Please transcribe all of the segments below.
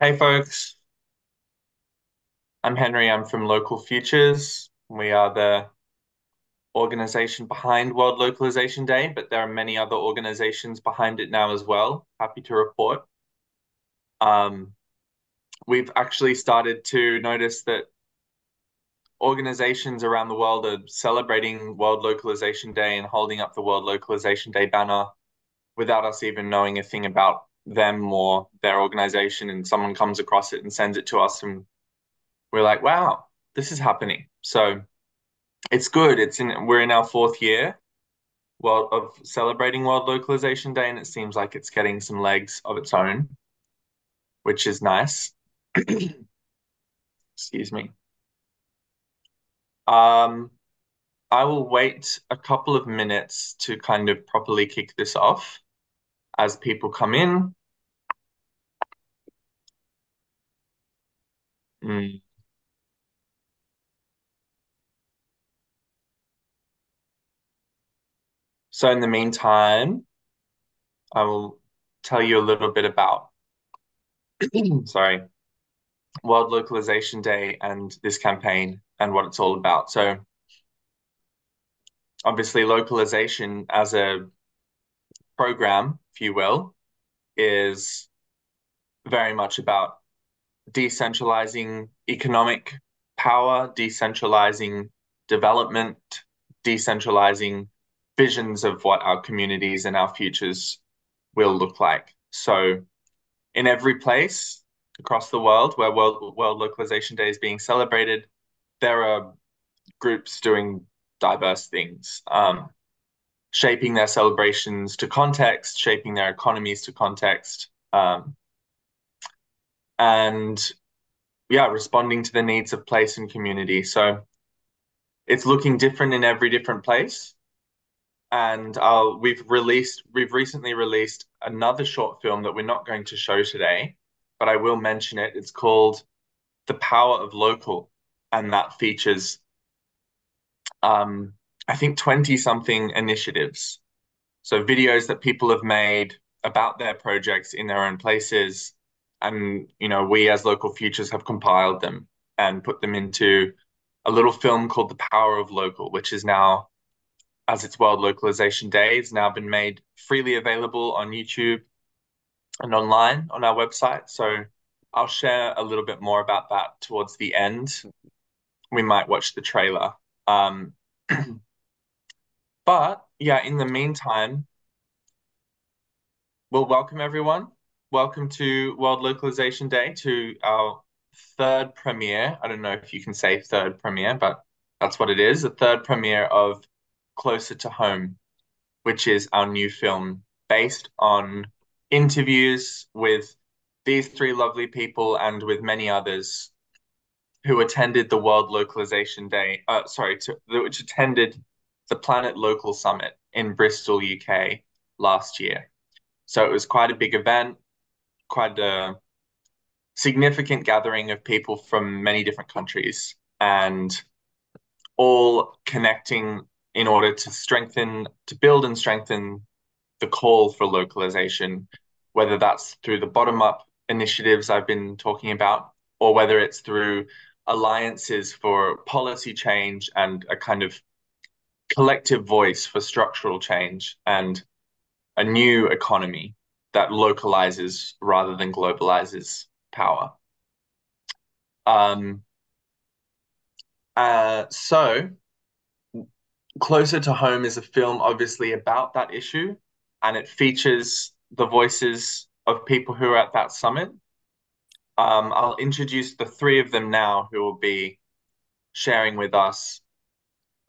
Hey folks, I'm Henry. I'm from Local Futures. We are the organization behind World Localization Day, but there are many other organizations behind it now as well. Happy to report. Um, we've actually started to notice that organizations around the world are celebrating World Localization Day and holding up the World Localization Day banner without us even knowing a thing about them or their organization. And someone comes across it and sends it to us, and we're like, wow, this is happening. So it's good. We're in our fourth year of celebrating World Localization Day, and it seems like it's getting some legs of its own, which is nice. Excuse me. Um, I will wait a couple of minutes to kind of properly kick this off as people come in. Mm. So in the meantime, I will tell you a little bit about, sorry, World Localization Day and this campaign and what it's all about. So obviously localization as a program, if you will, is very much about decentralizing economic power, decentralizing development, decentralizing visions of what our communities and our futures will look like. So, in every place across the world where World Localization Day is being celebrated, there are groups doing diverse things, shaping their celebrations to context, shaping their economies to context, and yeah, responding to the needs of place and community. So it's looking different in every different place. And we've recently released another short film that we're not going to show today, but I will mention it. It's called The Power of Local, and that features, um, I think, 20 something initiatives. So videos that people have made about their projects in their own places. And, we as Local Futures have compiled them and put them into a little film called The Power of Local, which is now, as it's World Localization Day, it's now been made freely available on YouTube and online on our website. So I'll share a little bit more about that towards the end. We might watch the trailer. Um, but yeah, in the meantime, well, welcome everyone. Welcome to World Localization Day, to our third premiere. I don't know if you can say third premiere, but that's what it is. The third premiere of Closer to Home, which is our new film based on interviews with these three lovely people and with many others who attended the World Localization Day, which attended the Planet Local Summit in Bristol, UK last year. So it was quite a big event, quite a significant gathering of people from many different countries and all connecting in order to build and strengthen the call for localization, whether that's through the bottom up initiatives I've been talking about, or whether it's through alliances for policy change and a kind of collective voice for structural change and a new economy that localizes rather than globalizes power. Um, so Closer to Home is a film obviously about that issue, and it features the voices of people who are at that summit. I'll introduce the three of them now who will be sharing with us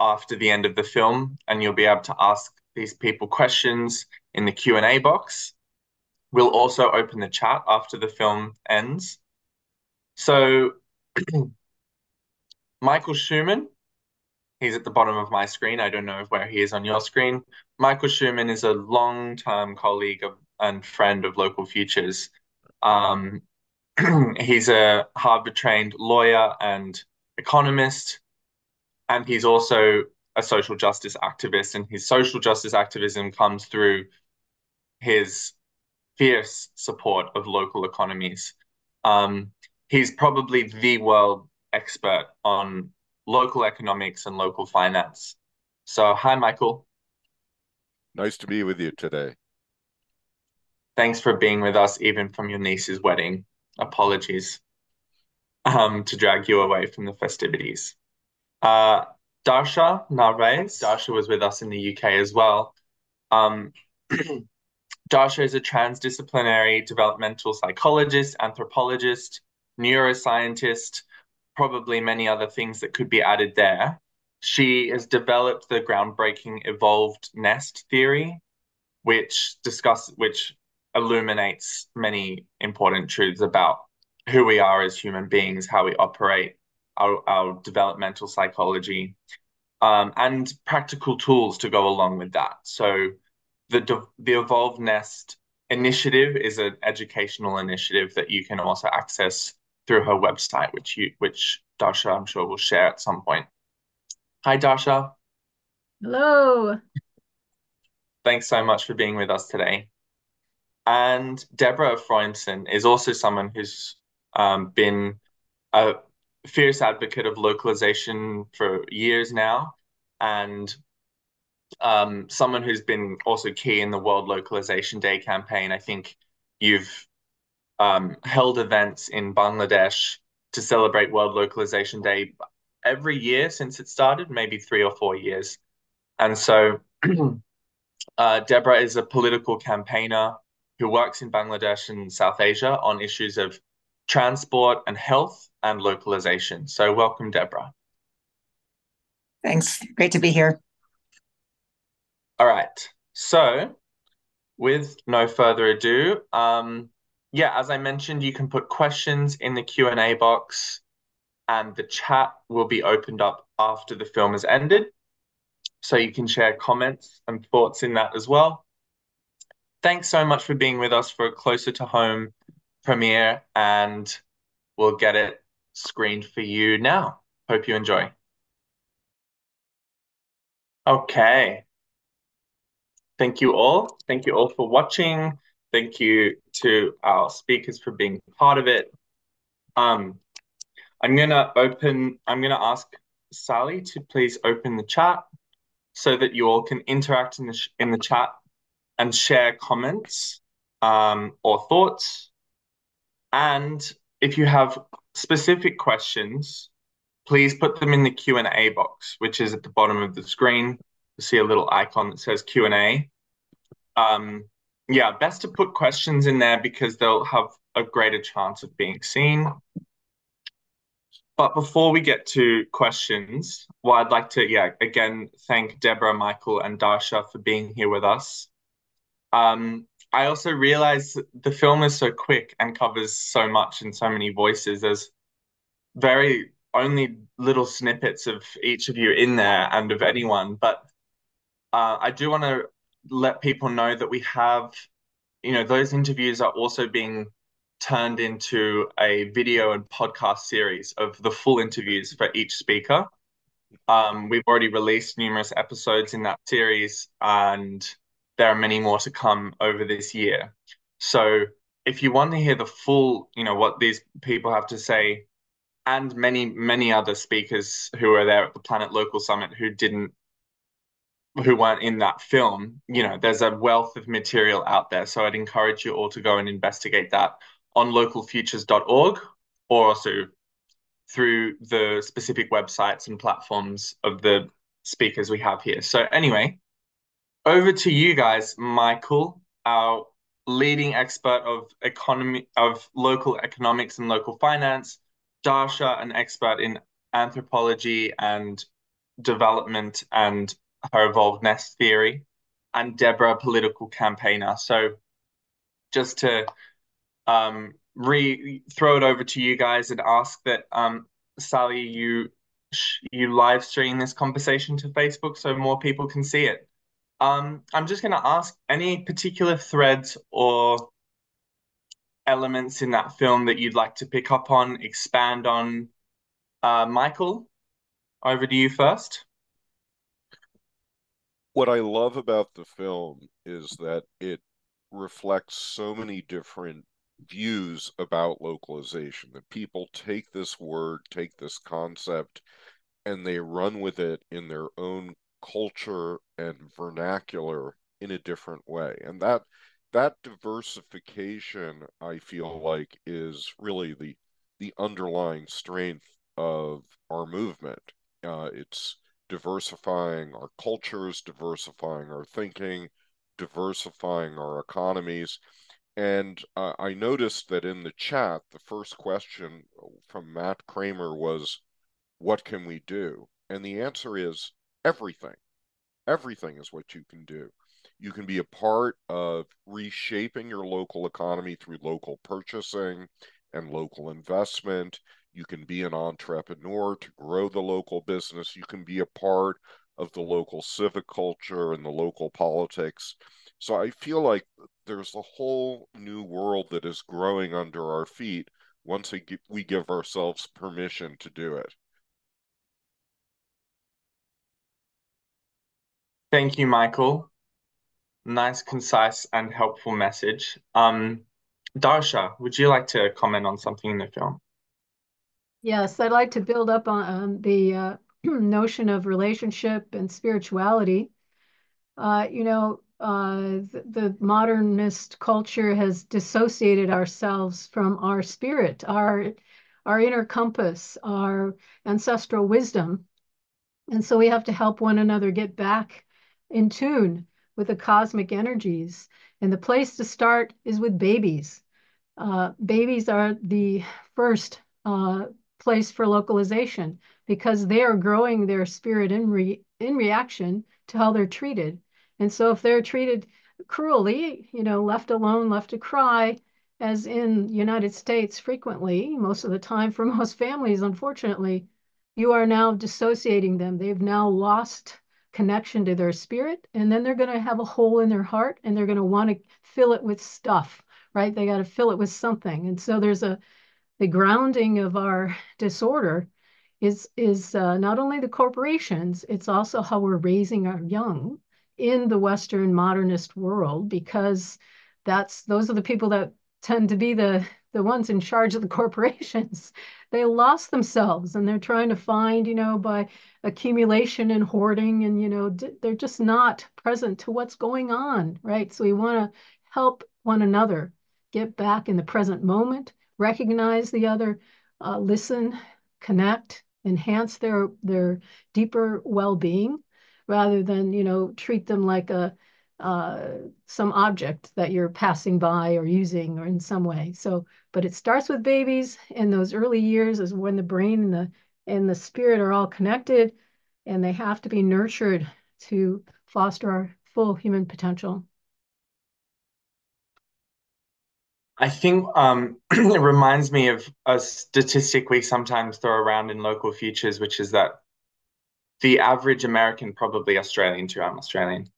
after the end of the film, and you'll be able to ask these people questions in the Q&A box. We'll also open the chat after the film ends. So Michael Shuman, he's at the bottom of my screen. I don't know where he is on your screen. Michael Shuman is a long-term colleague and friend of Local Futures. Um, he's a Harvard-trained lawyer and economist, and he's also a social justice activist. And his social justice activism comes through his fierce support of local economies. Um, he's probably the world expert on local economics and local finance. So, hi, Michael. Nice to be with you today. Thanks for being with us, even from your niece's wedding. Apologies, to drag you away from the festivities. Uh, Darcia Narvaez. Darcia was with us in the UK as well. Um, Darcia is a transdisciplinary developmental psychologist, anthropologist, neuroscientist, probably many other things that could be added there. She has developed the groundbreaking evolved nest theory, which illuminates many important truths about who we are as human beings, how we operate, our developmental psychology, and practical tools to go along with that. So the Evolved Nest initiative is an educational initiative that you can also access through her website, which Darsha I'm sure will share at some point. Hi Darsha, Hello. thanks so much for being with us today. And Debra Efroymson is also someone who's been a fierce advocate of localization for years now, and someone who's been also key in the World Localization Day campaign. I think you've held events in Bangladesh to celebrate World Localization Day every year since it started, maybe 3 or 4 years. And so Deborah is a political campaigner who works in Bangladesh and South Asia on issues of transport and health and localization. So welcome, Deborah. Thanks. Great to be here. All right. So with no further ado, yeah, as I mentioned, you can put questions in the Q&A box and the chat will be opened up after the film has ended. So you can share comments and thoughts in that as well. Thanks so much for being with us for a closer to home premiere, and we'll get it screened for you now. Hope you enjoy. Okay. Thank you all. Thank you all for watching. Thank you to our speakers for being part of it. Um, I'm gonna ask Sally to please open the chat so that you all can interact in the chat and share comments or thoughts. And if you have specific questions, please put them in the Q&A box, which is at the bottom of the screen. You see a little icon that says Q&A. Yeah, best to put questions in there because they'll have a greater chance of being seen. But before we get to questions, well, I'd like to, yeah, again, thank Deborah, Michael, and Darsha for being here with us. I also realized the film is so quick and covers so much and so many voices. There's very only little snippets of each of you in there and of anyone. But I do want to let people know that we have, those interviews are also being turned into a video and podcast series of the full interviews for each speaker. We've already released numerous episodes in that series, and there are many more to come over this year. So if you want to hear the full, what these people have to say, and many, many other speakers who were there at the Planet Local Summit who weren't in that film, there's a wealth of material out there. So I'd encourage you all to go and investigate that on localfutures.org or also through the specific websites and platforms of the speakers we have here. So anyway, over to you guys, Michael, our leading expert of local economics and local finance, Darsha, an expert in anthropology and development and her evolved nest theory, and Deborah, a political campaigner. So just to re throw it over to you guys and ask that Sally, you live stream this conversation to Facebook so more people can see it. I'm just going to ask any particular threads or elements in that film that you'd like to pick up on, expand on. Michael, over to you first. What I love about the film is that it reflects so many different views about localization, that people take this word, take this concept, and they run with it in their own culture and vernacular in a different way. And that diversification, I feel like, is really the underlying strength of our movement. It's diversifying our cultures, diversifying our thinking, diversifying our economies. And I noticed that in the chat, the first question from Matt Kramer was, what can we do? And the answer is everything. Everything is what you can do. You can be a part of reshaping your local economy through local purchasing and local investment. You can be an entrepreneur to grow the local business. You can be a part of the local civic culture and the local politics. So I feel like there's a whole new world that is growing under our feet once we give ourselves permission to do it. Thank you, Michael. Nice, concise, and helpful message. Darcia, would you like to comment on something in the film? Yes, I'd like to build up on the notion of relationship and spirituality. The modernist culture has dissociated ourselves from our spirit, our inner compass, our ancestral wisdom. And so we have to help one another get back in tune with the cosmic energies. And the place to start is with babies. Babies are the first place for localization because they are growing their spirit in reaction to how they're treated. And so if they're treated cruelly, left alone, left to cry, as in the United States frequently, most of the time for most families, unfortunately, you are now dissociating them. They've now lost connection to their spirit, and then they're going to have a hole in their heart and they're going to want to fill it with stuff, right? They got to fill it with something. And so the grounding of our disorder is not only the corporations, it's also how we're raising our young in the Western modernist world, because those are the people that tend to be the ones in charge of the corporations. They lost themselves and they're trying to find, by accumulation and hoarding, and they're just not present to what's going on, right? So we want to help one another get back in the present moment, recognize the other, listen, connect, enhance their deeper well-being, rather than treat them like some object that you're passing by or using or in some way. So, but it starts with babies, and those early years is when the brain and the spirit are all connected, and they have to be nurtured to foster our full human potential. I think it reminds me of a statistic we sometimes throw around in local futures, which is that the average American, probably Australian too, I'm Australian,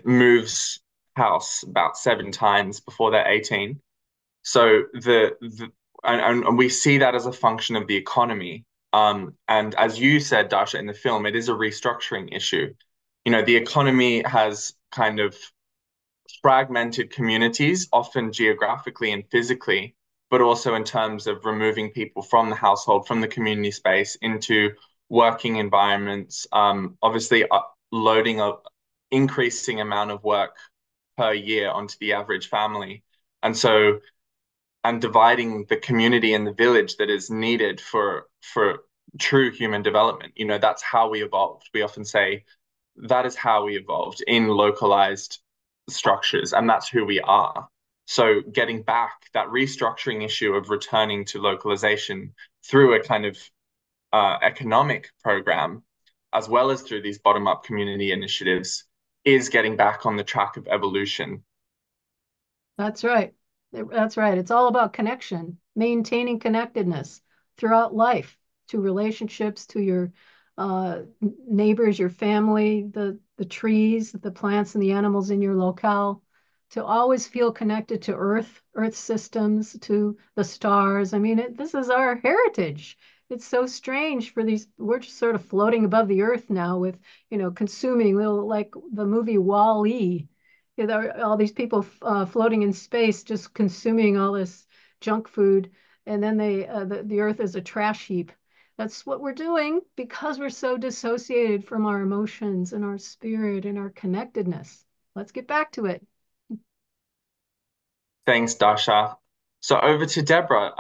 moves house about 7 times before they're 18. So and we see that as a function of the economy. And as you said, Dasha, in the film, it is a restructuring issue. The economy has kind of fragmented communities, often geographically and physically, but also in terms of removing people from the household, from the community space into working environments, obviously loading an increasing amount of work per year onto the average family. And dividing the community and the village that is needed for true human development. That's how we evolved. We often say that is how we evolved in localized structures, and that's who we are. So getting back that restructuring issue of returning to localization through a kind of economic program, as well as through these bottom-up community initiatives, is getting back on the track of evolution. That's right. That's right. It's all about connection, maintaining connectedness throughout life, to relationships, to your neighbors, your family, the trees, the plants, and the animals in your locale, to always feel connected to Earth systems, to the stars. I mean, this is our heritage. It's so strange for we're just sort of floating above the earth now with, consuming like the movie Wall-E. There are all these people floating in space, just consuming all this junk food, and then the earth is a trash heap. That's what we're doing because we're so dissociated from our emotions and our spirit and our connectedness. Let's get back to it. Thanks, Darcia. So over to Debra.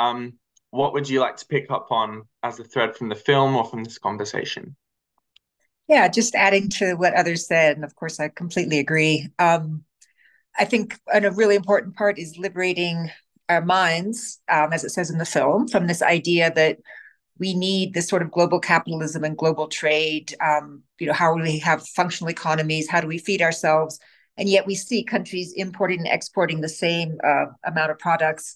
What would you like to pick up on as a thread from the film or from this conversation? Yeah, just adding to what others said, and of course, I completely agree. I think a really important part is liberating our minds, as it says in the film, from this idea that we need this sort of global capitalism and global trade. How do we have functional economies? How do we feed ourselves? And yet we see countries importing and exporting the same amount of products.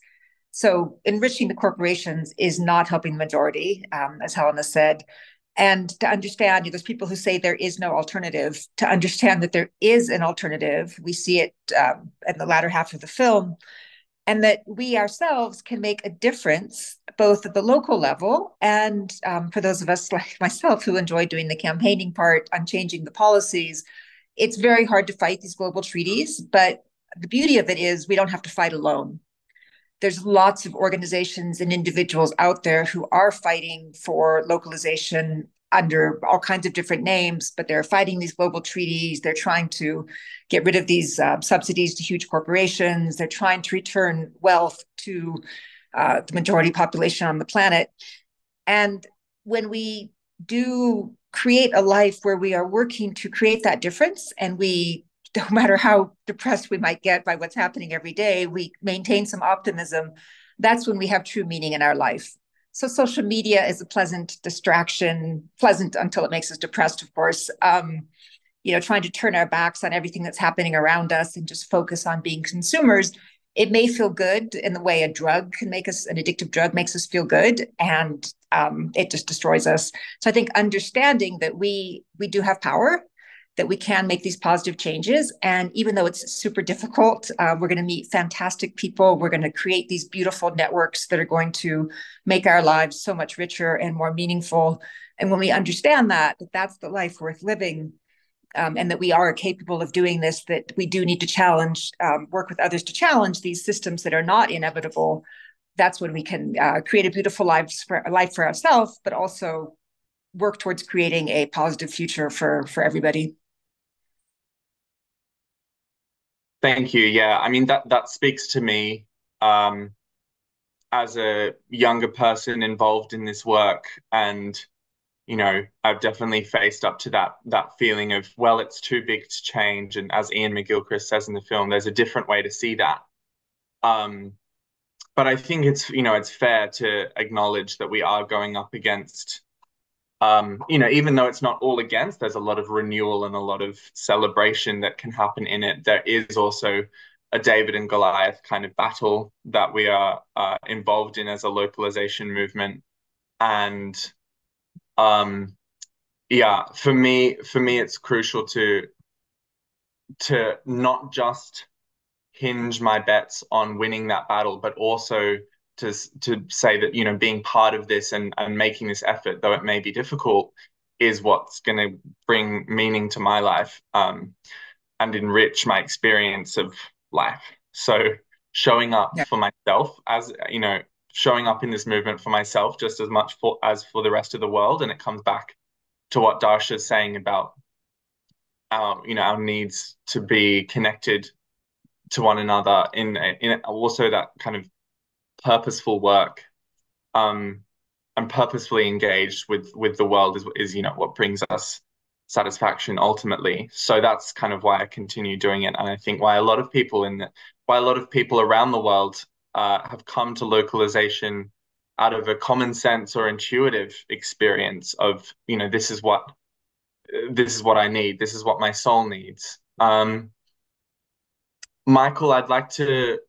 So enriching the corporations is not helping the majority, as Helena said. And to understand, there's people who say there is no alternative. To understand that there is an alternative, we see it in the latter half of the film, and that we ourselves can make a difference both at the local level and for those of us like myself who enjoy doing the campaigning part on changing the policies. It's very hard to fight these global treaties, but the beauty of it is we don't have to fight alone. There's lots of organizations and individuals out there who are fighting for localization under all kinds of different names, but they're fighting these global treaties. They're trying to get rid of these subsidies to huge corporations. They're trying to return wealth to the majority population on the planet. And when we do create a life where we are working to create that difference, and we, no matter how depressed we might get by what's happening every day, we maintain some optimism, that's when we have true meaning in our life. So social media is a pleasant distraction, pleasant until it makes us depressed, of course. Trying to turn our backs on everything that's happening around us and just focus on being consumers. It may feel good in the way a drug can make us, an addictive drug makes us feel good, and it just destroys us. So I think understanding that we do have power, that we can make these positive changes. And even though it's super difficult, we're going to meet fantastic people. We're going to create these beautiful networks that are going to make our lives so much richer and more meaningful. And when we understand that that's the life worth living, and that we are capable of doing this, that we do need to challenge, work with others to challenge these systems that are not inevitable, that's when we can create a beautiful life for ourselves, but also work towards creating a positive future for everybody. Thank you. Yeah, I mean that speaks to me as a younger person involved in this work, and I've definitely faced up to that feeling of, well, it's too big to change, and as Ian McGilchrist says in the film, there's a different way to see that. But I think it's fair to acknowledge that we are going up against even though it's not all against, there's a lot of renewal and a lot of celebration that can happen in it. There is also a David and Goliath kind of battle that we are involved in as a localization movement. And for me, it's crucial to not just hinge my bets on winning that battle, but also to say that being part of this and making this effort, though it may be difficult, is what's going to bring meaning to my life and enrich my experience of life. So showing up for myself, as showing up in this movement for myself just as much as for the rest of the world, and it comes back to what Darcia is saying about our needs to be connected to one another in also that kind of purposeful work and purposefully engaged with the world is what brings us satisfaction ultimately. So that's kind of why I continue doing it, and I think why a lot of people around the world have come to localization out of a common sense or intuitive experience of this is what I need, this is what my soul needs. Michael, I'd like to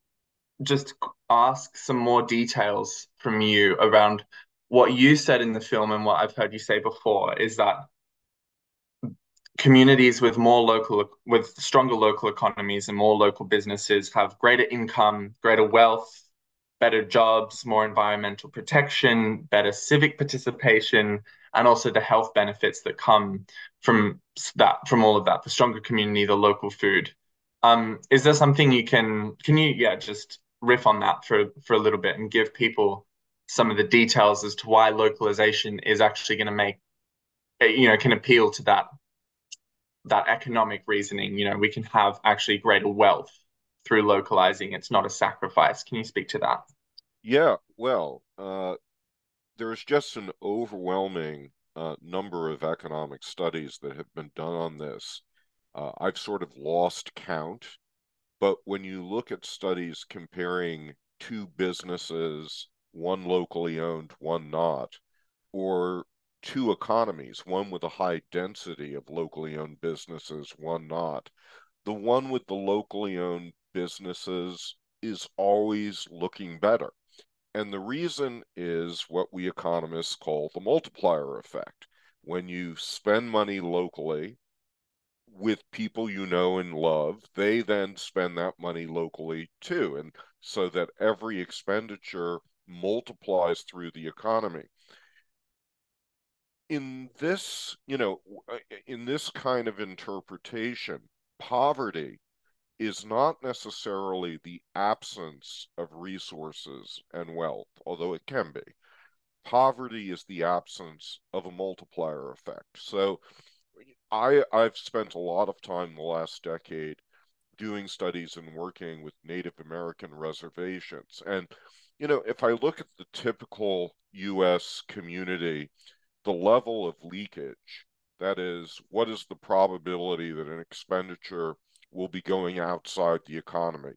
just ask some more details from you around what you said in the film and what I've heard you say before, is that communities with stronger local economies and more local businesses have greater income, greater wealth, better jobs, more environmental protection, better civic participation, and also the health benefits that come from all of that, the stronger community, the local food. Is there something you can just riff on that for a little bit and give people some of the details as to why localization is actually going to make, can appeal to that economic reasoning. We can have actually greater wealth through localizing. It's not a sacrifice. Can you speak to that? Yeah, well, there's just an overwhelming number of economic studies that have been done on this. I've sort of lost count, but when you look at studies comparing two businesses, one locally owned, one not, or two economies, one with a high density of locally owned businesses, one not, the one with the locally owned businesses is always looking better. And the reason is what we economists call the multiplier effect. When you spend money locally with people you know and love, they then spend that money locally too. And so that every expenditure multiplies through the economy. In this, in this kind of interpretation, poverty is not necessarily the absence of resources and wealth, although it can be. Poverty is the absence of a multiplier effect. So I've spent a lot of time the last decade doing studies and working with Native American reservations. And, if I look at the typical US community, the level of leakage, that is, what is the probability that an expenditure will be going outside the economy?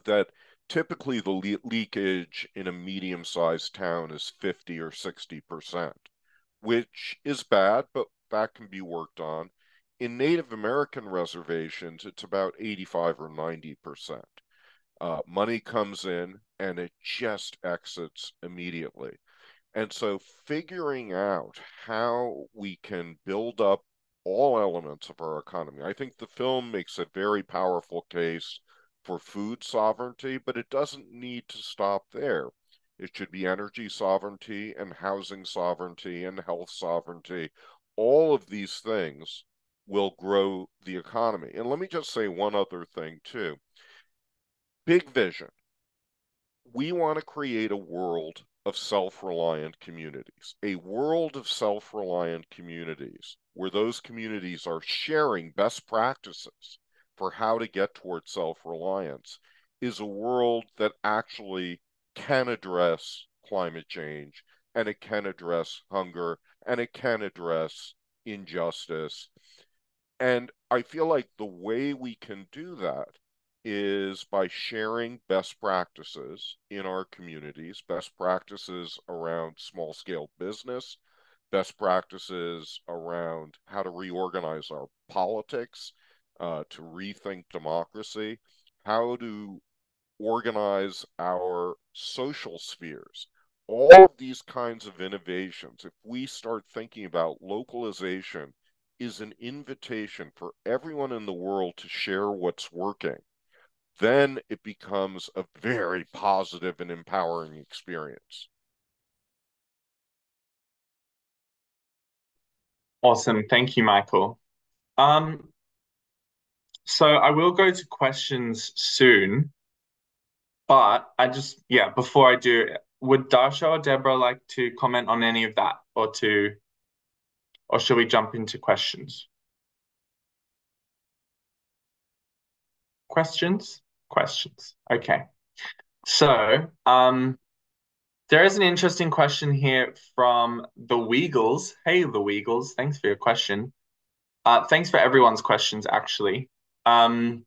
That typically the leakage in a medium-sized town is 50 or 60%, which is bad, but that can be worked on. In Native American reservations, it's about 85 or 90%. Money comes in and it just exits immediately. And so figuring out how we can build up all elements of our economy, I think the film makes a very powerful case for food sovereignty, but it doesn't need to stop there. It should be energy sovereignty and housing sovereignty and health sovereignty. All of these things will grow the economy. And let me just say one other thing too. Big vision. We want to create a world of self-reliant communities, a world of self-reliant communities where those communities are sharing best practices for how to get towards self-reliance is a world that actually can address climate change, and it can address hunger, and it can address injustice. And I feel like the way we can do that is by sharing best practices in our communities, best practices around small scale business, best practices around how to reorganize our politics, to rethink democracy, how to organize our social spheres. All of these kinds of innovations, if we start thinking about localization, is an invitation for everyone in the world to share what's working, then it becomes a very positive and empowering experience. Awesome. Thank you, Michael. So I will go to questions soon, but before I do, would Darcia or Debra like to comment on any of that, or should we jump into questions? Questions? Questions. Okay. So, there is an interesting question here from the Weagles. Hey, the Weagles, thanks for your question. Thanks for everyone's questions, actually. But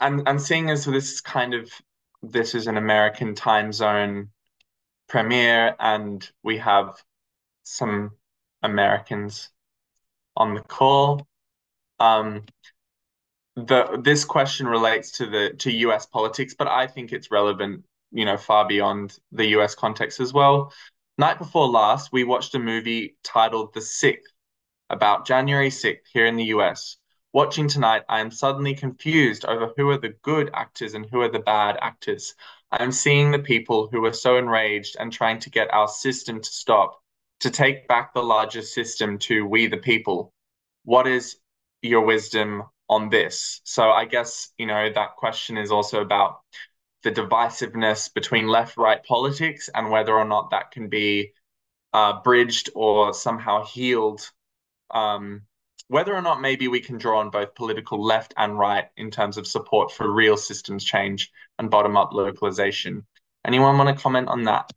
I'm seeing as this is an American time zone premiere, and we have some Americans on the call. This question relates to US politics, but I think it's relevant, far beyond the US context as well. Night before last, we watched a movie titled The Sixth about January 6th here in the US. Watching tonight, I am suddenly confused over who are the good actors and who are the bad actors. I am seeing the people who are so enraged and trying to get our system to stop, to take back the larger system to we the people. What is your wisdom on this. So I guess, that question is also about the divisiveness between left-right politics and whether or not that can be bridged or somehow healed. Whether or not maybe we can draw on both political left and right in terms of support for real systems change and bottom-up localization. Anyone want to comment on that?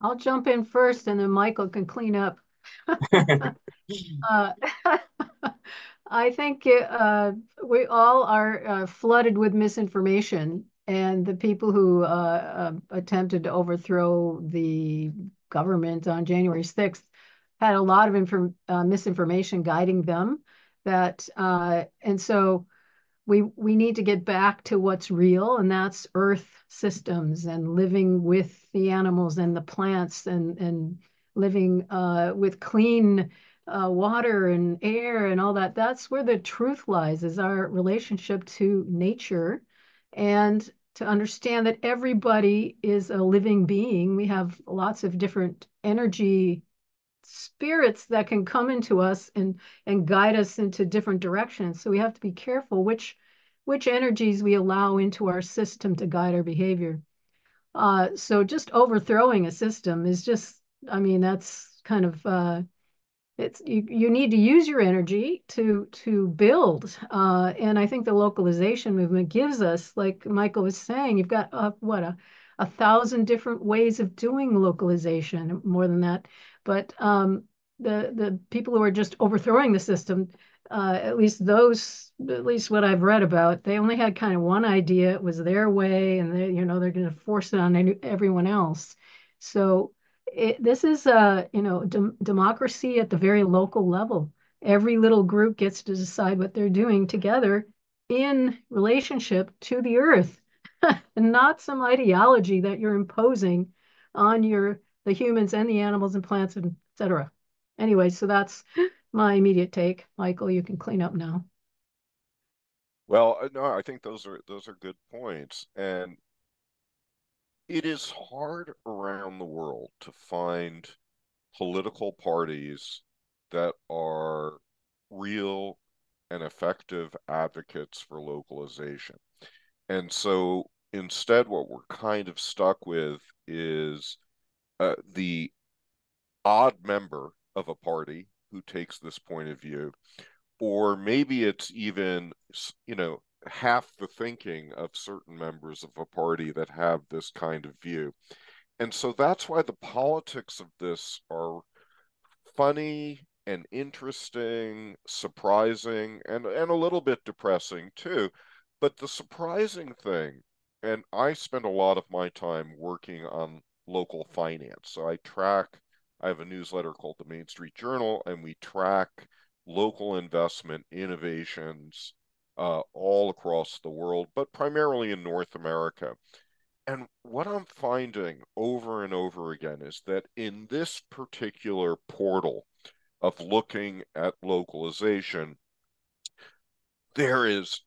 I'll jump in first and then Michael can clean up. Uh, I think we all are flooded with misinformation, and the people who attempted to overthrow the government on January 6th had a lot of misinformation guiding them. And so we need to get back to what's real, and that's Earth systems and living with the animals and the plants and living with clean water and air and all that. That's where the truth lies, is our relationship to nature, and to understand that everybody is a living being. We have lots of different energy spirits that can come into us and guide us into different directions. So we have to be careful which energies we allow into our system to guide our behavior. So just overthrowing a system is just, I mean, that's kind of it's you need to use your energy to build. And I think the localization movement gives us, like Michael was saying, you've got a thousand different ways of doing localization, more than that. But the people who are just overthrowing the system, at least what I've read about, they only had kind of one idea. It was their way, and they're going to force it on everyone else. So this is democracy at the very local level. Every little group gets to decide what they're doing together in relationship to the earth, and not some ideology that you're imposing on the humans and the animals and plants, and etc. Anyway, so that's my immediate take. Michael, you can clean up now. Well, no, I think those are good points, and it is hard around the world to find political parties that are real and effective advocates for localization. And so instead, what we're kind of stuck with is the odd member of a party who takes this point of view, or maybe it's even, half the thinking of certain members of a party that have this kind of view. And so that's why the politics of this are funny and interesting, surprising, and a little bit depressing too. But the surprising thing, and I spend a lot of my time working on local finance. So I have a newsletter called the Main Street Journal, and we track local investment innovations all across the world, but primarily in North America. And what I'm finding over and over again is that in this particular portal of looking at localization, there is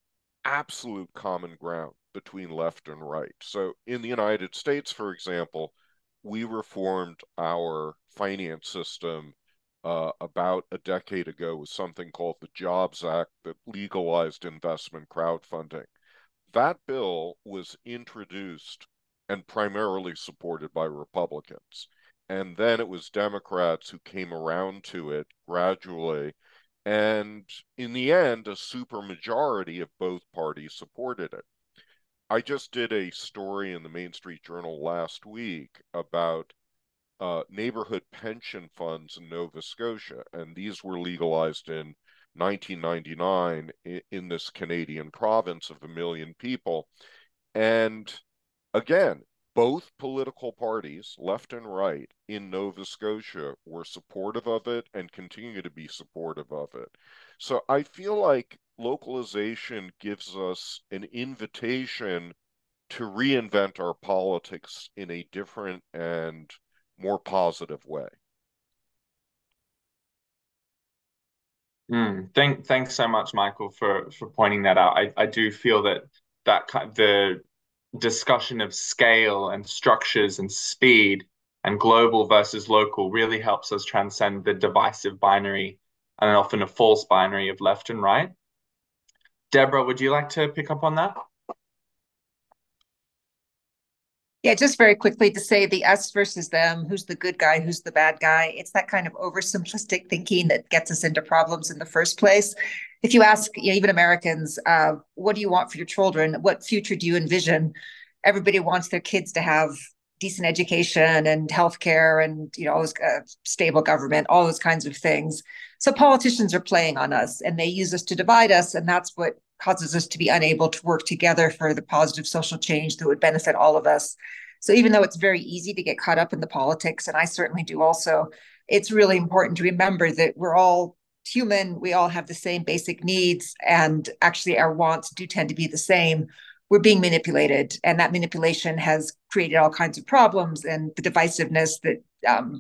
absolute common ground between left and right. So in the United States, for example, we reformed our finance system about a decade ago with something called the Jobs Act that legalized investment crowdfunding. That bill was introduced and primarily supported by Republicans. And then it was Democrats who came around to it gradually. And in the end, a supermajority of both parties supported it. I just did a story in the Main Street Journal last week about neighborhood pension funds in Nova Scotia, and these were legalized in 1999 in this Canadian province of 1 million people. And again, both political parties, left and right, in Nova Scotia were supportive of it and continue to be supportive of it. So I feel like localization gives us an invitation to reinvent our politics in a different and more positive way. Thanks so much, Michael, for pointing that out. I do feel that the discussion of scale and structures and speed and global versus local really helps us transcend the divisive binary and often a false binary of left and right. Debra, would you like to pick up on that? Yeah, just very quickly to say the us versus them, who's the good guy, who's the bad guy. It's that kind of oversimplistic thinking that gets us into problems in the first place. If you ask, even Americans, what do you want for your children? What future do you envision? Everybody wants their kids to have decent education and healthcare and all those stable government, all those kinds of things. So politicians are playing on us, and they use us to divide us, and that's what causes us to be unable to work together for the positive social change that would benefit all of us. So even though it's very easy to get caught up in the politics, and I certainly do also, it's really important to remember that we're all human. We all have the same basic needs, and actually our wants do tend to be the same. We're being manipulated, and that manipulation has created all kinds of problems and the divisiveness that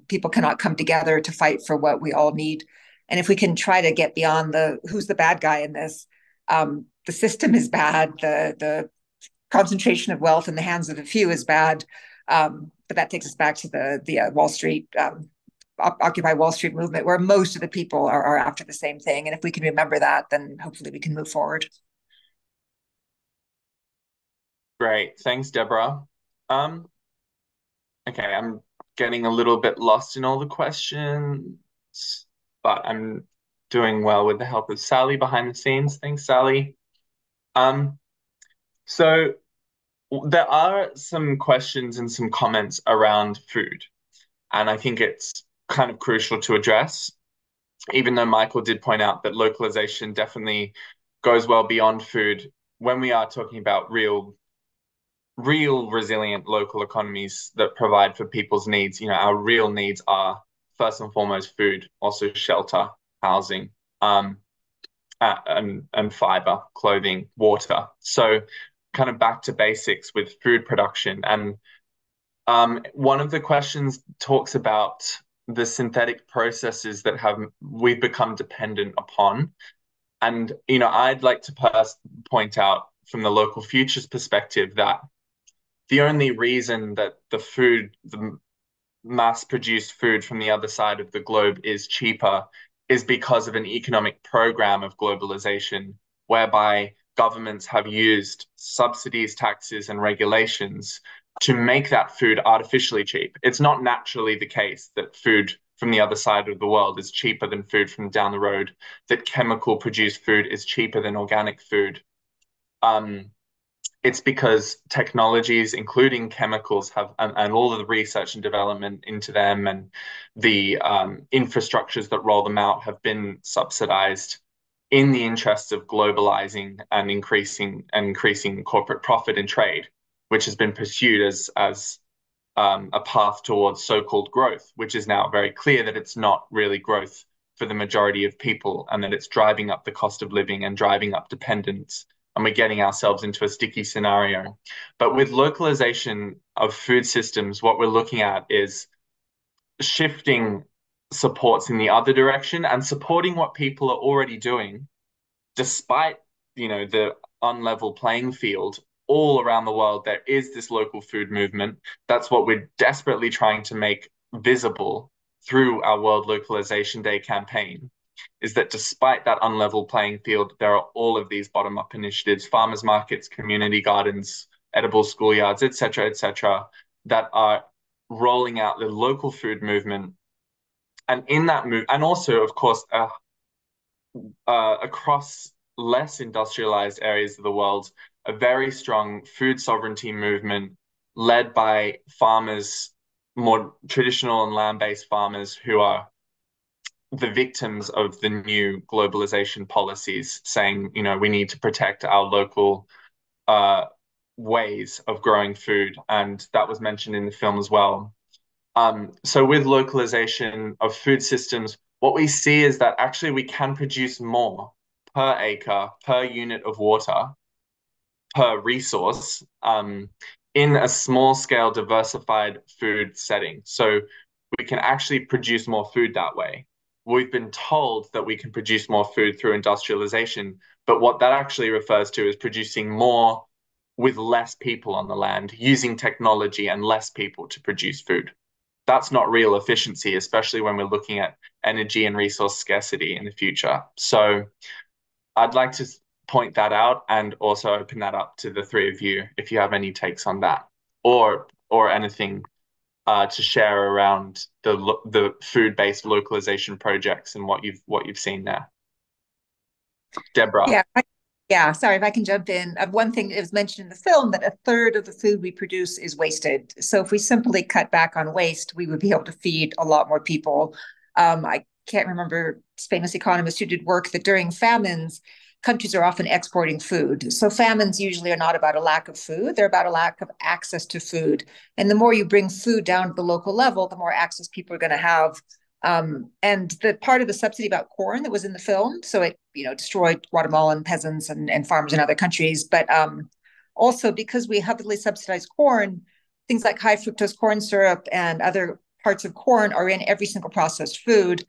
people cannot come together to fight for what we all need. And if we can try to get beyond the who's the bad guy in this, the system is bad. The concentration of wealth in the hands of a few is bad. But that takes us back to the Wall Street, Occupy Wall Street movement, where most of the people are after the same thing. And if we can remember that, then hopefully we can move forward. Great. Thanks, Debra. Okay, I'm getting a little bit lost in all the questions, but I'm doing well with the help of Sally behind the scenes. Thanks, Sally. So there are some questions and some comments around food, and I think it's kind of crucial to address, even though Michael did point out that localization definitely goes well beyond food. When we are talking about real resilient local economies that provide for people's needs, our real needs are first and foremost food, also shelter, housing, and fiber, clothing, water. So kind of back to basics with food production. And one of the questions talks about the synthetic processes that we've become dependent upon. And, I'd like to point out from the local futures perspective that the only reason that the mass-produced food from the other side of the globe is cheaper is because of an economic program of globalization, whereby governments have used subsidies, taxes, and regulations to make that food artificially cheap. It's not naturally the case that food from the other side of the world is cheaper than food from down the road, that chemical-produced food is cheaper than organic food. It's because technologies, including chemicals, and all of the research and development into them and the infrastructures that roll them out have been subsidized in the interests of globalizing and increasing corporate profit and trade, which has been pursued as a path towards so-called growth, which is now very clear that it's not really growth for the majority of people, and that it's driving up the cost of living and driving up dependence, and we're getting ourselves into a sticky scenario. But with localization of food systems, what we're looking at is shifting supports in the other direction and supporting what people are already doing, despite the unlevel playing field all around the world. There is this local food movement. That's what we're desperately trying to make visible through our World Localization Day campaign, is that despite that unlevel playing field, there are all of these bottom-up initiatives, farmers markets, community gardens, edible schoolyards, etc., that are rolling out the local food movement. And in that move, and also, of course, across less industrialized areas of the world, a very strong food sovereignty movement led by farmers, more traditional and land-based farmers, who are the victims of the new globalization policies, saying, we need to protect our local ways of growing food. And that was mentioned in the film as well. So with localization of food systems, what we see is that actually we can produce more per acre, per unit of water, per resource, in a small scale diversified food setting. So we can actually produce more food that way. We've been told that we can produce more food through industrialization, but what that actually refers to is producing more with less people on the land, using technology and less people to produce food. that's not real efficiency, especially when we're looking at energy and resource scarcity in the future. So I'd like to point that out and also open that up to the three of you if you have any takes on that, or anything to share around the food-based localization projects and what you've seen there. Debra. Yeah, yeah. Sorry if I can jump in. One thing, it was mentioned in the film that a third of the food we produce is wasted. So if we simply cut back on waste, we would be able to feed a lot more people. I can't remember famous economists who did work that during famines, countries are often exporting food. So famines usually are not about a lack of food; they're about a lack of access to food. And the more you bring food down to the local level, the more access people are going to have. And the part of the subsidy about corn that was in the film, so it destroyed Guatemalan peasants and farmers in other countries, but also because we heavily subsidize corn, things like high fructose corn syrup and other parts of corn are in every single processed food.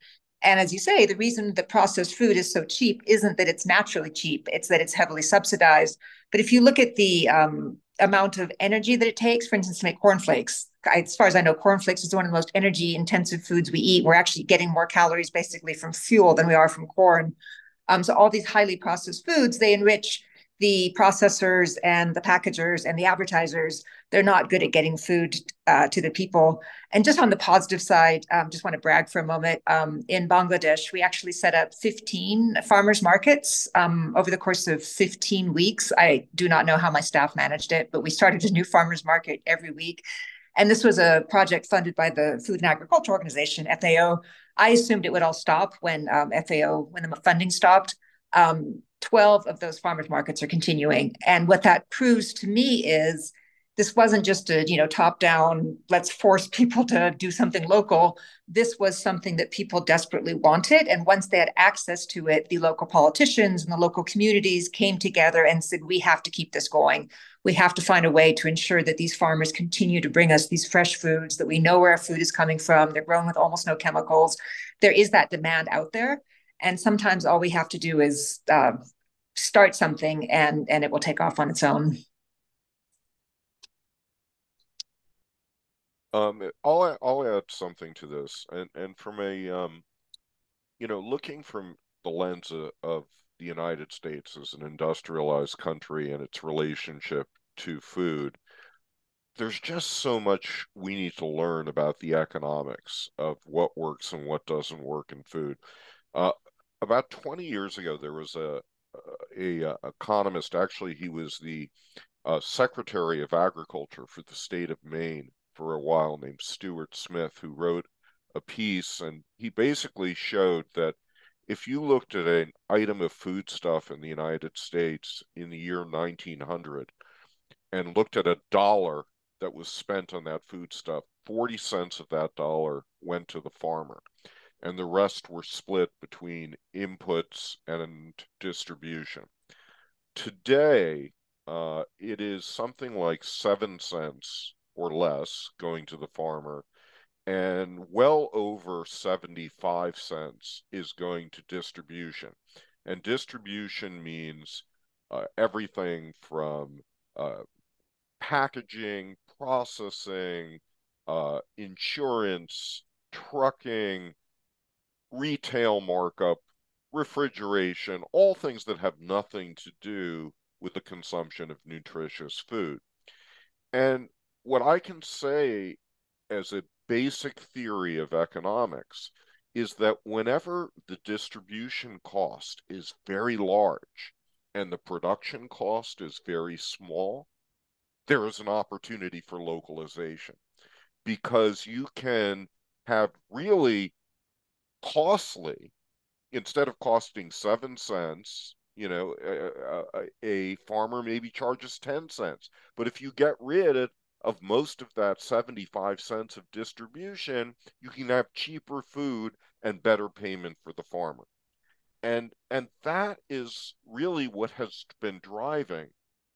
And as you say, the reason that processed food is so cheap isn't that it's naturally cheap; it's that it's heavily subsidized. But if you look at the amount of energy that it takes, for instance, to make cornflakes. As far as I know, cornflakes is one of the most energy intensive foods we eat. We're actually getting more calories basically from fuel than we are from corn. So all these highly processed foods, they enrich the processors and the packagers and the advertisers. They're not good at getting food to the people. And just on the positive side, just want to brag for a moment. In Bangladesh, we actually set up 15 farmers markets over the course of 15 weeks. I do not know how my staff managed it, but we started a new farmers market every week. And this was a project funded by the Food and Agriculture Organization, FAO. I assumed it would all stop when when the funding stopped. 12 of those farmers markets are continuing. And what that proves to me is this wasn't just a top down, let's force people to do something local. This was something that people desperately wanted. And once they had access to it, the local politicians and the local communities came together and said, we have to keep this going. We have to find a way to ensure that these farmers continue to bring us these fresh foods, that we know where our food is coming from. They're grown with almost no chemicals. There is that demand out there. And sometimes all we have to do is start something and it will take off on its own. I'll add something to this, and from a looking from the lens of the United States as an industrialized country and its relationship to food, there's just so much we need to learn about the economics of what works and what doesn't work in food. About 20 years ago, there was a economist. Actually, he was the Secretary of Agriculture for the state of Maine for a while, named Stuart Smith, who wrote a piece, and he basically showed that if you looked at an item of foodstuff in the United States in the year 1900 and looked at a dollar that was spent on that foodstuff, 40 cents of that dollar went to the farmer, and the rest were split between inputs and distribution. Today, it is something like 7 cents or less going to the farmer, and well over 75 cents is going to distribution. And distribution means everything from packaging, processing, insurance, trucking, retail markup, refrigeration, all things that have nothing to do with the consumption of nutritious food. And what I can say as a basic theory of economics is that whenever the distribution cost is very large and the production cost is very small, there is an opportunity for localization, because you can have really costly, instead of costing 7 cents, a farmer maybe charges 10 cents. But if you get rid of most of that 75 cents of distribution, you can have cheaper food and better payment for the farmer. And that is really what has been driving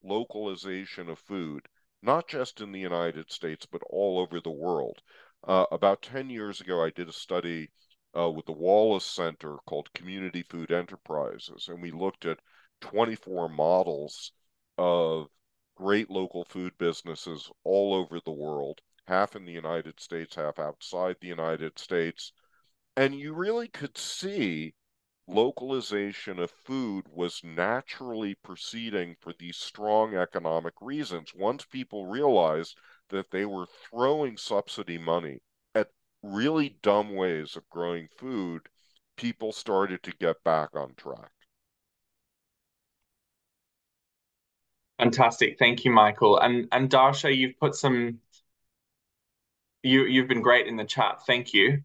localization of food, not just in the United States, but all over the world. About 10 years ago, I did a study with the Wallace Center called Community Food Enterprises, and we looked at 24 models of great local food businesses all over the world, half in the United States, half outside the United States. And you really could see localization of food was naturally proceeding for these strong economic reasons. Once people realized that they were throwing subsidy money at really dumb ways of growing food, people started to get back on track. Fantastic. Thank you, Michael. And Darcia, you've put some you've been great in the chat. Thank you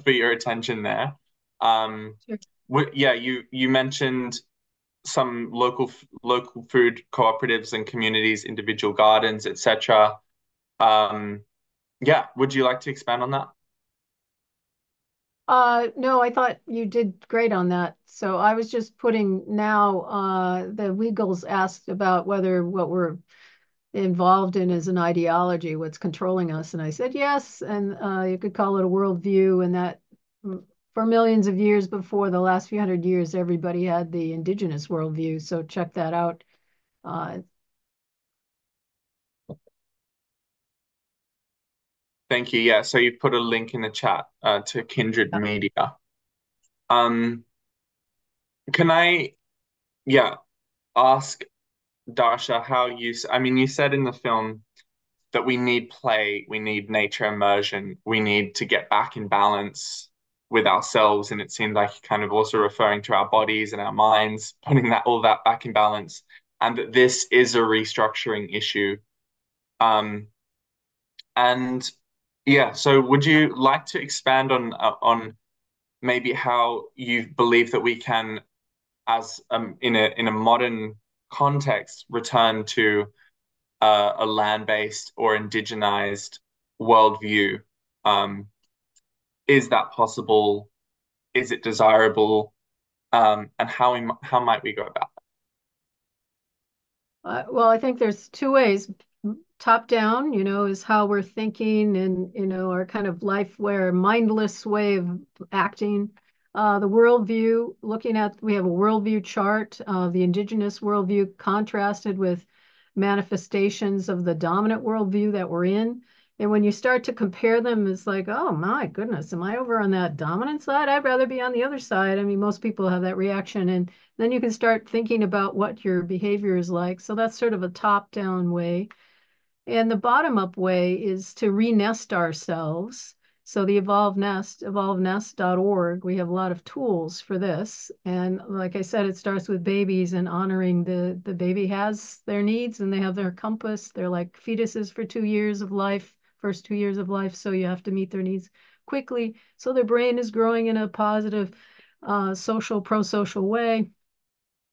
for your attention there. Sure. Yeah, you mentioned some local food cooperatives and communities, individual gardens, etc. Yeah, would you like to expand on that? No, I thought you did great on that. So I was just putting now, the Wiegels asked about whether what we're involved in is an ideology, what's controlling us. And I said, yes. And you could call it a worldview. And that for millions of years before the last few hundred years, everybody had the indigenous worldview. So check that out. Thank you. Yeah, so you put a link in the chat to Kindred Media. Um, can I, yeah, ask Darcia how I mean, you said in the film that we need play, we need nature immersion, we need to get back in balance with ourselves, and it seemed like you're kind of also referring to our bodies and our minds, putting all that back in balance, and that this is a restructuring issue. Um, and yeah, so would you like to expand on maybe how you believe that we can, as in a modern context, return to a land-based or indigenized worldview? Um, is that possible? Is it desirable? And how might we go about Well, I think there's two ways. Top down, is how we're thinking and, our kind of life where mindless way of acting. The worldview, we have a worldview chart of the indigenous worldview contrasted with manifestations of the dominant worldview that we're in. And when you start to compare them, it's like, oh my goodness, am I over on that dominant side? I'd rather be on the other side. I mean, most people have that reaction. And then you can start thinking about what your behavior is like. So that's sort of a top-down way. And the bottom-up way is to re-nest ourselves. So the Evolve Nest, evolvenest.org, we have a lot of tools for this. And like I said, it starts with babies and honoring the baby has their needs and they have their compass. They're like fetuses for 2 years of life, first 2 years of life. So you have to meet their needs quickly. So their brain is growing in a positive, pro-social way.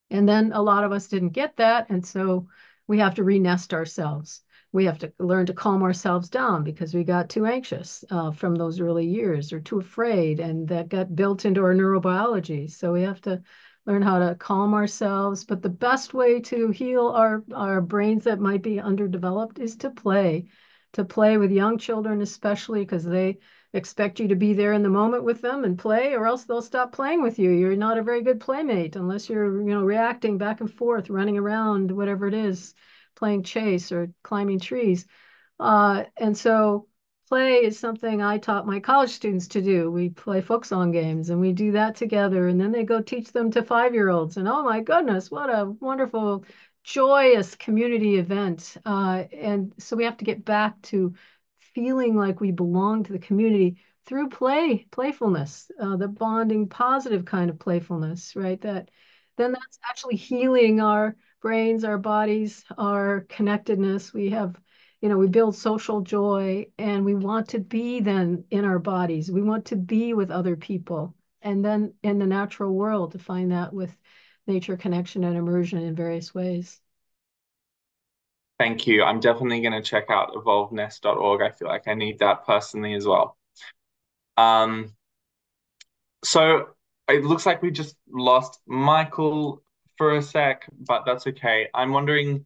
And then a lot of us didn't get that. And so we have to re-nest ourselves. We have to learn to calm ourselves down because we got too anxious from those early years or too afraid. And that got built into our neurobiology. So we have to learn how to calm ourselves. But the best way to heal our brains that might be underdeveloped is to play with young children, especially because they expect you to be there in the moment with them and play, or else they'll stop playing with you. You're not a very good playmate unless you're, reacting back and forth, running around, whatever it is, playing chase or climbing trees. And so play is something I taught my college students to do. We play folk song games and we do that together. And then they go teach them to 5-year-olds. And oh my goodness, what a wonderful, joyous community event. And so we have to get back to feeling like we belong to the community through playfulness, the bonding, positive kind of playfulness, right? That's actually healing our brains, our bodies, our connectedness. We build social joy and we want to be then in our bodies. We want to be with other people and then in the natural world to find that with nature connection and immersion in various ways. Thank you. I'm definitely going to check out evolvenest.org. I feel like I need that personally as well. So it looks like we just lost Michael for a sec, but that's okay. I'm wondering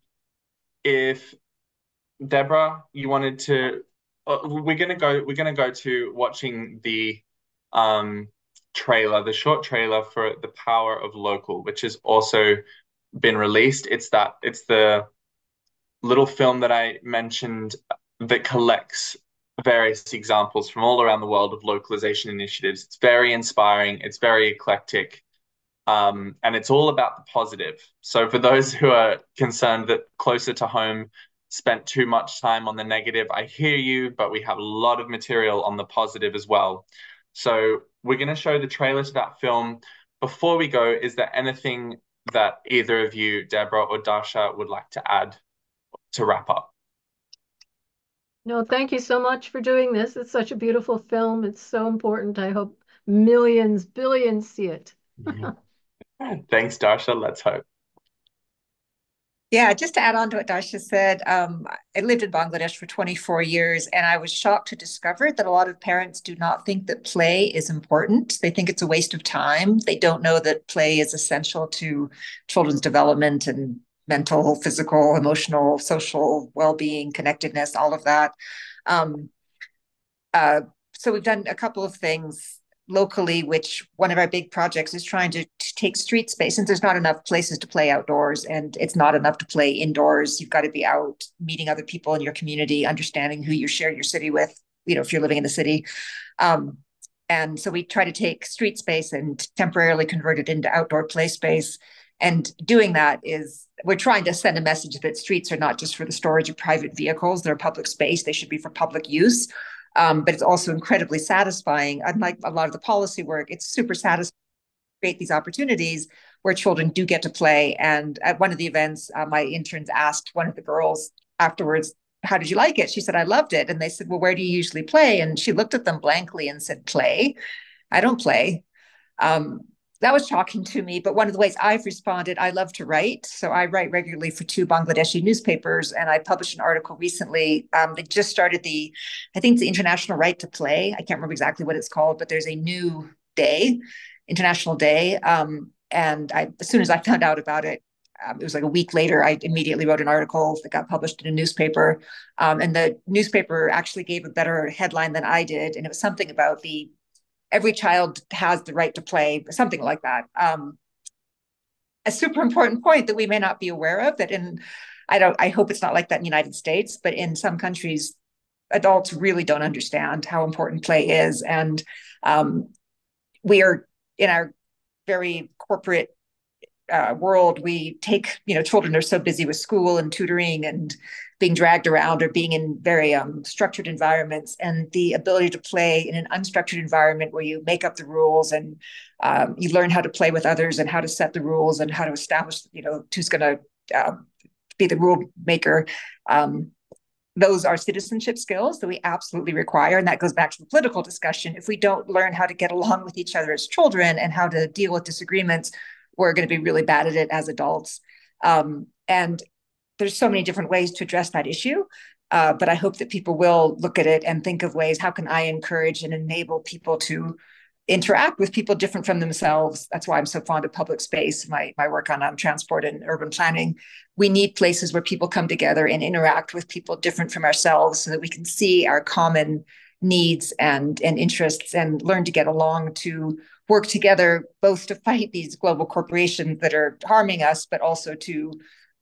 if Debra, you wanted to. We're gonna go to watching the trailer, the short trailer for The Power of Local, which has also been released. It's little film that I mentioned that collects various examples from all around the world of localization initiatives. It's very inspiring, it's very eclectic, and it's all about the positive. So, for those who are concerned that Closer to Home spent too much time on the negative, I hear you, but we have a lot of material on the positive as well. So, we're going to show the trailer to that film. Before we go, is there anything that either of you, Debra or Darcia, would like to add to wrap up? No, thank you so much for doing this. It's such a beautiful film. It's so important. I hope millions, billions see it. Thanks, Darcia. Let's hope. Yeah, just to add on to what Darcia said, I lived in Bangladesh for 24 years, and I was shocked to discover that a lot of parents do not think that play is important. They think it's a waste of time. They don't know that play is essential to children's development and mental, physical, emotional, social well-being, connectedness, all of that. Um, so we've done a couple of things locally, which one of our big projects is trying to take street space, since there's not enough places to play outdoors and it's not enough to play indoors. You've got to be out meeting other people in your community, understanding who you share your city with, if you're living in the city. And so we try to take street space and temporarily convert it into outdoor play space. And doing that is, we're trying to send a message that streets are not just for the storage of private vehicles, they're public space, they should be for public use. But it's also incredibly satisfying. Unlike a lot of the policy work, it's super satisfying to create these opportunities where children do get to play. And at one of the events, my interns asked one of the girls afterwards, "How did you like it?" She said, "I loved it." And they said, "Well, where do you usually play?" And she looked at them blankly and said, "Play? I don't play." Um, that was shocking to me. But one of the ways I've responded, I love to write. So I write regularly for 2 Bangladeshi newspapers. And I published an article recently. They just started I think it's the International Right to Play. I can't remember exactly what it's called, but there's a new day, International Day. And as soon as I found out about it, it was like a week later, I immediately wrote an article that got published in a newspaper. And the newspaper actually gave a better headline than I did. And it was something about every child has the right to play, something like that. A super important point that we may not be aware of, that I hope it's not like that in the United States, but in some countries, adults really don't understand how important play is. And we are, in our very corporate world, we take, children are so busy with school and tutoring and being dragged around or being in very structured environments, and the ability to play in an unstructured environment where you make up the rules and you learn how to play with others and how to set the rules and how to establish, who's going to be the rule maker. Those are citizenship skills that we absolutely require. And that goes back to the political discussion. If we don't learn how to get along with each other as children and how to deal with disagreements, we're going to be really bad at it as adults. And there's so many different ways to address that issue. But I hope that people will look at it and think of ways, how can I encourage and enable people to interact with people different from themselves? That's why I'm so fond of public space, my work on transport and urban planning. We need places where people come together and interact with people different from ourselves so that we can see our common needs and interests and learn to get along, to work together, both to fight these global corporations that are harming us, but also to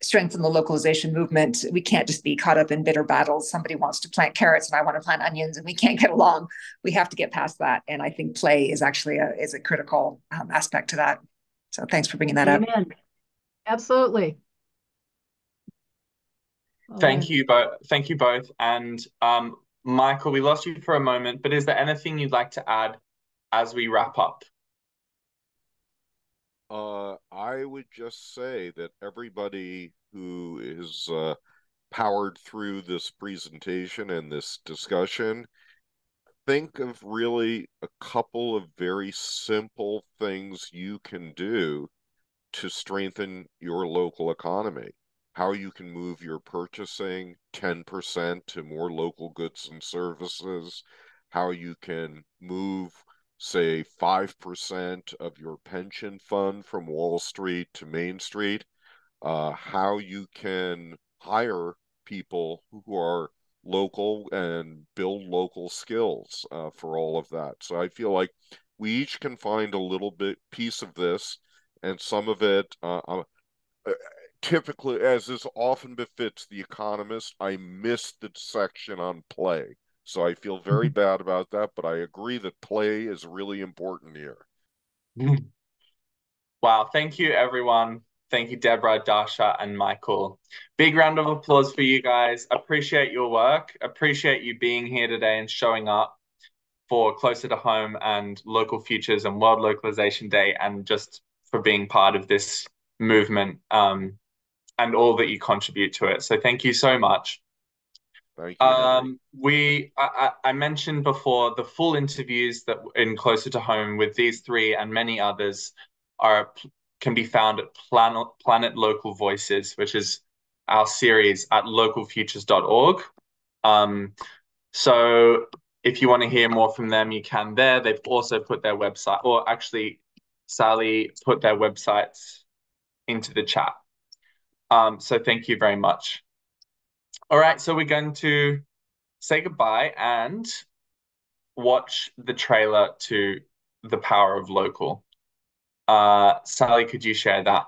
strengthen the localization movement. We can't just be caught up in bitter battles. Somebody wants to plant carrots and I want to plant onions and we can't get along. We have to get past that. And I think play is actually a critical aspect to that. So thanks for bringing that up. Amen. Absolutely. Thank you both. Thank you both. And Michael, we lost you for a moment, but is there anything you'd like to add as we wrap up? I would just say that everybody who is powered through this presentation and this discussion, think of really a couple of very simple things you can do to strengthen your local economy. How you can move your purchasing 10% to more local goods and services, how you can move, say, 5% of your pension fund from Wall Street to Main Street, how you can hire people who are local and build local skills for all of that. So I feel like we each can find a little bit piece of this, and some of it typically, as is often befits the economist, I missed the section on play. So I feel very bad about that, but I agree that play is really important here. Wow, thank you, everyone. Thank you, Debra, Darcia, and Michael. Big round of applause for you guys. Appreciate your work. Appreciate you being here today and showing up for Closer to Home and Local Futures and World Localization Day, and just for being part of this movement and all that you contribute to it. So thank you so much. Thank you, Henry. I mentioned before the full interviews that in Closer to Home with these three and many others are can be found at Planet Local Voices, which is our series at localfutures.org. So if you want to hear more from them, you can there. They've also put their website, or actually, Sally put their websites into the chat. So thank you very much. All right, so we're going to say goodbye and watch the trailer to The Power of Local. Sally, could you share that?